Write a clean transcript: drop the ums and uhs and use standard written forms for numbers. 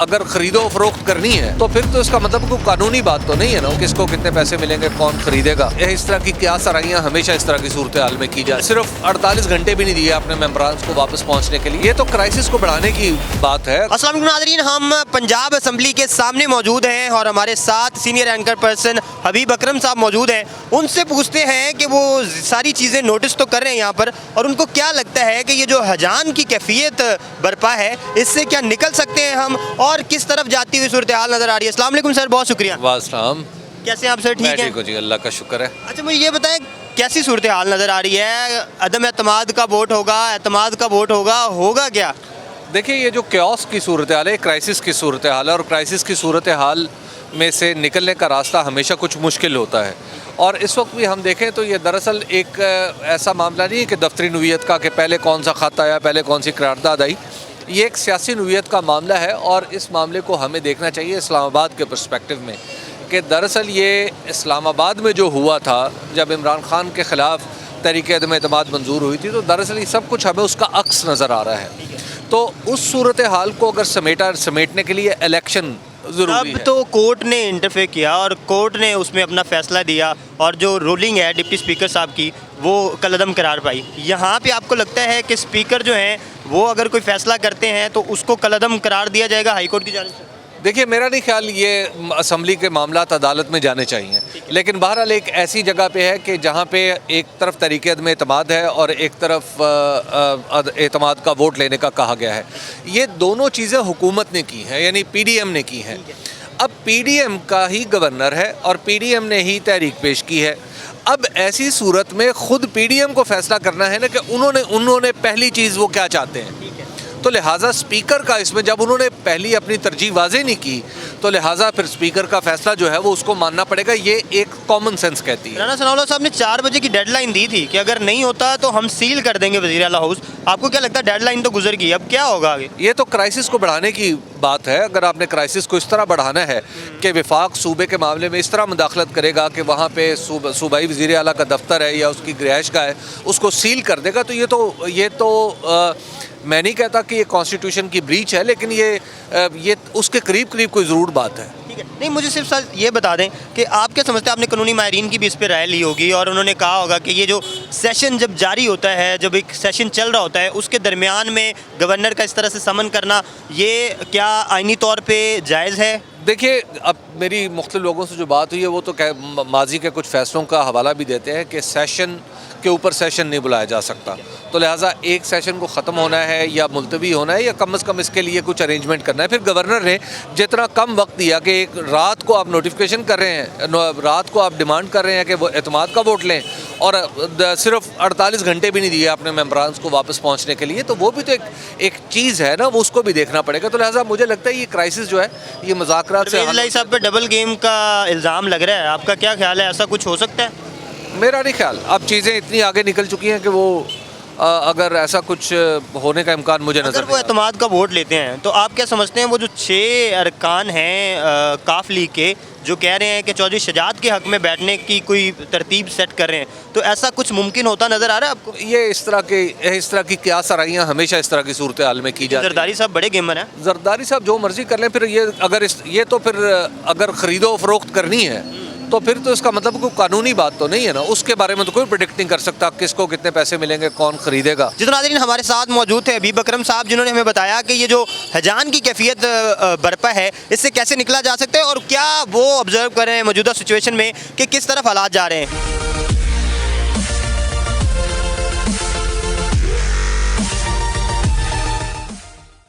अगर खरीदो फरोख्त करनी है तो फिर तो इसका मतलब कोई कानूनी बात तो नहीं है ना, किसको कितने पैसे मिलेंगे, कौन खरीदेगा। इस तरह की क्या सराहियां हमेशा इस तरह की सूरत हाल में की जाए। सिर्फ 48 घंटे भी नहीं दिए आपने मेंबरान को वापस पहुंचने के लिए, ये तो क्राइसिस को बढ़ाने की बात है। अस्सलाम वालेकुम नाज़रीन, हम पंजाब असम्बली के सामने मौजूद हैं और हमारे साथ सीनियर एंकर पर्सन हबीब अकरम साहब मौजूद हैं। उनसे पूछते हैं कि वो सारी चीज़ें नोटिस तो कर रहे हैं यहाँ पर, और उनको क्या लगता है कि ये जो हजान की कैफियत बरपा है इससे क्या निकल सकते हैं हम, और किस तरफ जाती हुई सूरत हाल नज़र आ रही है। अस्सलाम वालेकुम सर, बहुत शुक्रिया। वास्सलाम, कैसे हैं आप सर? ठीक है जी, अल्लाह का शुक्र है। अच्छा, मुझे ये बताएं कैसी सूरत हाल नज़र आ रही है? अदम एतमाद का वोट होगा, एतमाद का वोट होगा क्या? देखिए, ये जो क्योस की सूरत हाल है, क्राइसिस की सूरत हाल है, और क्राइसिस की सूरत हाल में से निकलने का रास्ता हमेशा कुछ मुश्किल होता है। और इस वक्त भी हम देखें तो ये दरअसल एक ऐसा मामला नहीं है कि दफ्तरी नवीयत का, कि पहले कौन सा खत आया, पहले कौन सी करारदाद आई। ये एक सियासी नवीयत का मामला है, और इस मामले को हमें देखना चाहिए इस्लामाबाद के पर्सपेक्टिव में, कि दरअसल ये इस्लामाबाद में जो हुआ था जब इमरान खान के ख़िलाफ़ तहरीक अदम एतमाद मंजूर हुई थी, तो दरअसल ये सब कुछ हमें उसका अक्स नज़र आ रहा है। तो उस सूरत हाल को अगर समेटने के लिए इलेक्शन ज़रूरी अब है। तो कोर्ट ने इंटरफेयर किया और कोर्ट ने उसमें अपना फैसला दिया, और जो रूलिंग है डिप्टी स्पीकर साहब की वो कलअदम करार पाई। यहाँ पे आपको लगता है कि स्पीकर जो हैं वो अगर कोई फैसला करते हैं तो उसको कलअदम करार दिया जाएगा हाई कोर्ट की जानिब से? देखिए, मेरा नहीं ख्याल ये असम्बली के मामलात अदालत में जाने चाहिए, लेकिन बहरहाल एक ऐसी जगह पे है कि जहाँ पे एक तरफ तरीक़े अदम एतमाद है और एक तरफ एतमाद का वोट लेने का कहा गया है। ये दोनों चीज़ें हुकूमत ने की हैं, यानी पीडीएम ने की हैं। अब पीडीएम का ही गवर्नर है और पीडीएम ने ही तहरीक पेश की है। अब ऐसी सूरत में ख़ुद पीडीएम को फैसला करना है ना कि उन्होंने पहली चीज़ वो क्या चाहते हैं। तो लिहाजा स्पीकर का इसमें, जब उन्होंने पहली अपनी तरजीह वाज़ेह नहीं की, तो लिहाजा फिर स्पीकर का फैसला जो है वो उसको मानना पड़ेगा। ये एक कॉमन सेंस कहती है। राना सनाउल्लाह साहब ने 4 बजे की डेडलाइन दी थी कि अगर नहीं होता तो हम सील कर देंगे वज़ीर आला हाउस। आपको क्या लगता है, डेडलाइन तो गुजर गई, अब क्या होगा आगे? ये तो क्राइसिस को बढ़ाने की बात है। अगर आपने क्राइसिस को इस तरह बढ़ाना है कि वफाक सूबे के मामले में इस तरह मुदाखलत करेगा कि वहाँ पे सूबाई वज़ीर आला का दफ्तर है या उसकी रिहाइश का है, उसको सील कर देगा, तो ये तो मैं नहीं कहता कि ये कॉन्स्टिट्यूशन की ब्रीच है, लेकिन ये उसके करीब करीब कोई ज़रूर बात है। ठीक है, नहीं, मुझे सिर्फ सर ये बता दें कि आप क्या समझते हैं, आपने कानूनी माहिरीन की भी इस पर राय ली होगी, और उन्होंने कहा होगा कि ये जो सेशन जब जारी होता है, जब एक सेशन चल रहा होता है, उसके दरमियान में गवर्नर का इस तरह से समन करना, ये क्या आइनी तौर पर जायज़ है? देखिए, अब मेरी मुख्तलिफ लोगों से जो बात हुई है वो तो माजी के कुछ फैसलों का हवाला भी देते हैं कि सेशन के ऊपर सेशन नहीं बुलाया जा सकता, तो लिहाजा एक सेशन को ख़त्म होना है या मुलतवी होना है या कम से कम इसके लिए कुछ अरेंजमेंट करना है। फिर गवर्नर ने जितना कम वक्त दिया कि एक रात को आप नोटिफिकेशन कर रहे हैं, रात को आप डिमांड कर रहे हैं कि वो एतमाद का वोट लें, और सिर्फ 48 घंटे भी नहीं दिए आपने मेंबरान को वापस पहुँचने के लिए, तो वो भी तो एक चीज़ है ना, वो उसको भी देखना पड़ेगा। तो लिहाजा मुझे लगता है ये क्राइसिस जो है ये मुज़ाकरात से साहब पे डबल गेम का इल्ज़ाम लग रहा है, आपका क्या ख्याल है, ऐसा कुछ हो सकता है? मेरा नहीं ख्याल। अब चीज़ें इतनी आगे निकल चुकी हैं कि वो अगर ऐसा कुछ होने का इम्कान मुझे नज़र, अगर वो एतमाद का वोट लेते हैं तो आप क्या समझते हैं, वो जो 6 अरकान हैं काफ लीग के, जो कह रहे हैं कि चौधरी शजात के हक़ में बैठने की कोई तरतीब सेट कर रहे हैं, तो ऐसा कुछ मुमकिन होता नज़र आ रहा है आपको? ये इस तरह की क्या सराहियाँ हमेशा इस तरह की सूरत हाल में की जाती हैं। जरदारी साहब बड़े गेमर हैं। जरदारी साहब जो मर्जी कर लें, फिर ये तो फिर अगर ख़रीदो फरोख्त करनी है तो फिर तो इसका मतलब कोई कानूनी बात तो नहीं है ना, उसके बारे में तो कोई प्रेडिक्ट नहीं कर सकता किसको कितने पैसे मिलेंगे, कौन खरीदेगा। जितना नाज़रीन हमारे साथ मौजूद थे हबीब अकरम साहब, जिन्होंने हमें बताया कि ये जो हजान की कैफियत बरपा है इससे कैसे निकला जा सकता है, और क्या वो ऑब्जर्व कर रहे हैं मौजूदा सिचुएशन में कि किस तरफ हालात जा रहे हैं।